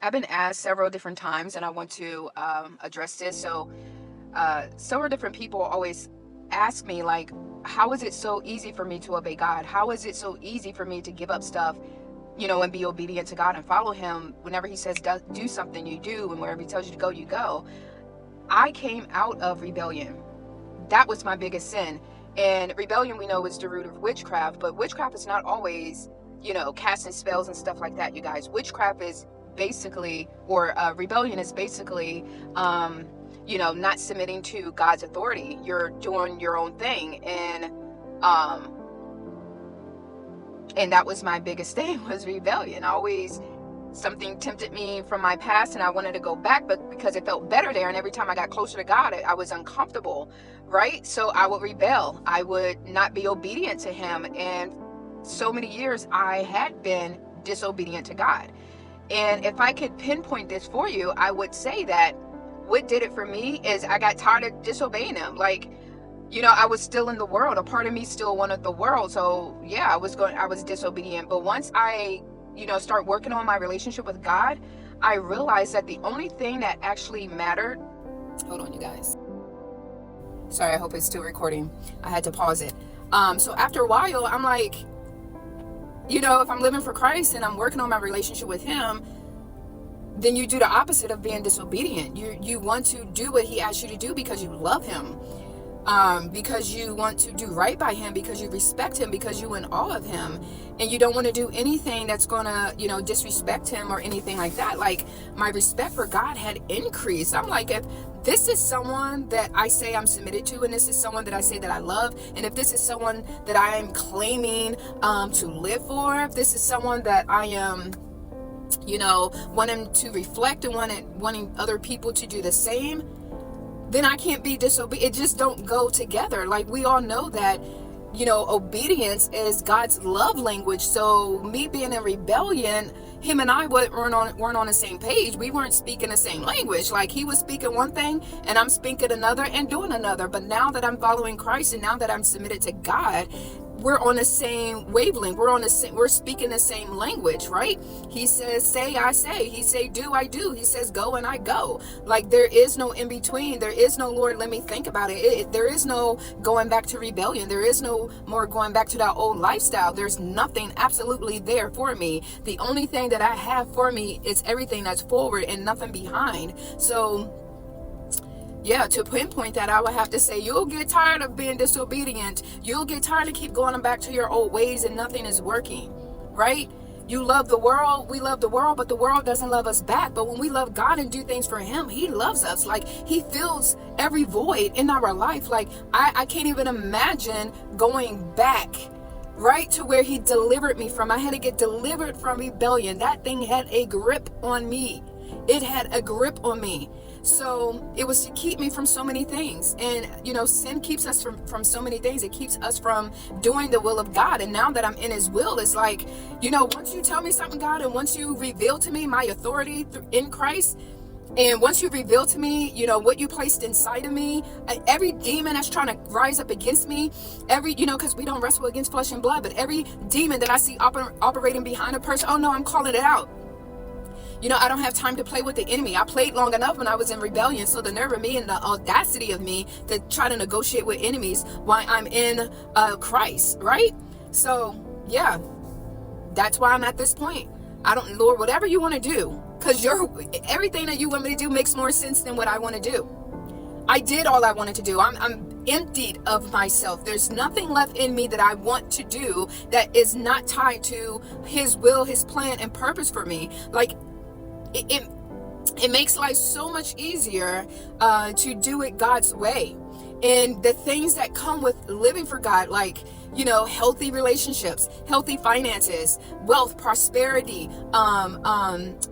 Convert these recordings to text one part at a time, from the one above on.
I've been asked several different times, and I want to address this. So, several different people always ask me, like, how is it so easy for me to obey God? How is it so easy for me to give up stuff, and be obedient to God and follow Him? Whenever He says do something, you do, and wherever He tells you to go, you go. I came out of rebellion. That was my biggest sin. And rebellion, we know, is the root of witchcraft, but witchcraft is not always, casting spells and stuff like that, you guys. Witchcraft is basically, or rebellion is basically, not submitting to God's authority. You're doing your own thing. And that was my biggest thing, was rebellion. Something tempted me from my past and I wanted to go back, but because it felt better there, and every time I got closer to God, I was uncomfortable, right? So I would rebel. I would not be obedient to Him. And so many years I had been disobedient to God. And if I could pinpoint this for you, I would say that what did it for me is I got tired of disobeying Him. Like, I was still in the world. A part of me still wanted the world. So yeah, I was disobedient. But once I start working on my relationship with God, I realized that the only thing that actually mattered. Hold on, you guys. Sorry, I hope it's still recording. I had to pause it. So after a while, I'm like, if I'm living for Christ and I'm working on my relationship with Him, then you do the opposite of being disobedient. You want to do what He asks you to do because you love Him. Because you want to do right by Him, because you respect Him, because you in awe of Him, and you don't want to do anything that's gonna, disrespect Him or anything like that. Like, my respect for God had increased. I'm like, if this is someone that I say I'm submitted to, and this is someone that I say that I love, and if this is someone that I am claiming to live for, if this is someone that I am wanting to reflect and wanting other people to do the same, then I can't be disobedient. It just don't go together. Like, we all know that, obedience is God's love language. So me being in rebellion, Him and I weren't on the same page. We weren't speaking the same language. Like, He was speaking one thing and I'm speaking another and doing another. But now that I'm following Christ and now that I'm submitted to God, we're on the same wavelength. We're speaking the same language, right? He says, say, I say. He say, do, I do. He says, go, and I go. Like, there is no in between. There is no, Lord, let me think about it. There is no going back to rebellion. There is no more going back to that old lifestyle. There's nothing absolutely there for me. The only thing that I have for me is everything that's forward and nothing behind. So yeah, to pinpoint that, I would have to say, you'll get tired of being disobedient. You'll get tired of keep going back to your old ways and nothing is working, right? You love the world. We love the world, but the world doesn't love us back. But when we love God and do things for Him, He loves us. Like, He fills every void in our life. Like, I can't even imagine going back, right, to where He delivered me from. I had to get delivered from rebellion. That thing had a grip on me. It had a grip on me. So it was to keep me from so many things. And, sin keeps us from so many things. It keeps us from doing the will of God. And now that I'm in His will, it's like, once you tell me something, God, and once you reveal to me my authority in Christ, and once you reveal to me, what you placed inside of me, every demon that's trying to rise up against me, because we don't wrestle against flesh and blood, but every demon that I see operating behind a person, oh no, I'm calling it out. I don't have time to play with the enemy. I played long enough when I was in rebellion. So the nerve of me and the audacity of me to try to negotiate with enemies while I'm in Christ, right? So yeah, that's why I'm at this point. Lord, whatever you want to do, because everything that you want me to do makes more sense than what I want to do. I did all I wanted to do. I'm emptied of myself. There's nothing left in me that I want to do that is not tied to His will, His plan, and purpose for me. Like, it makes life so much easier to do it God's way. And the things that come with living for God, like, healthy relationships, healthy finances, wealth, prosperity,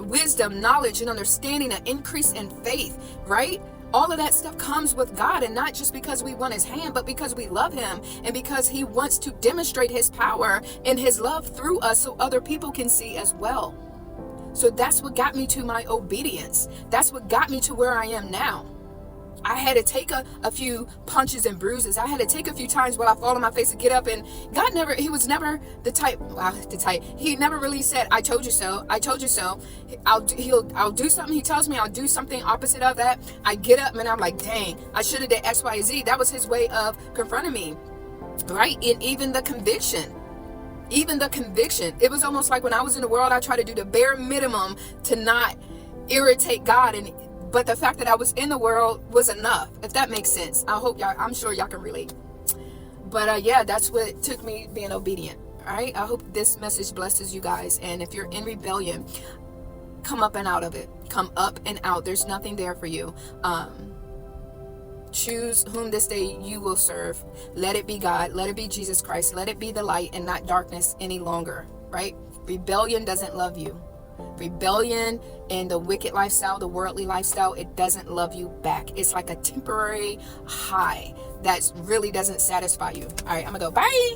wisdom, knowledge, and understanding, an increase in faith, right? All of that stuff comes with God, and not just because we want His hand, but because we love Him and because He wants to demonstrate His power and His love through us so other people can see as well. So that's what got me to my obedience. That's what got me to where I am now. I had to take a few punches and bruises. I had to take a few times where I fall on my face and get up. And God he was never the type, he never really said, I told you so. I told you so. I'll do something. He tells me I'll do something opposite of that. I get up and I'm like, dang, I should have did X, Y, Z. That was his way of confronting me, right? And even the conviction, it was almost like when I was in the world, I tried to do the bare minimum to not irritate God. But the fact that I was in the world was enough, if that makes sense. I'm sure y'all can relate. But yeah, that's what took me being obedient. All right. I hope this message blesses you guys. And if you're in rebellion, come up and out of it. Come up and out. There's nothing there for you. Choose whom this day you will serve. Let it be God. Let it be Jesus Christ. Let it be the light and not darkness any longer. Right? Rebellion doesn't love you. Rebellion and the wicked lifestyle, the worldly lifestyle, it doesn't love you back. It's like a temporary high that really doesn't satisfy you. All right, I'm gonna go. Bye.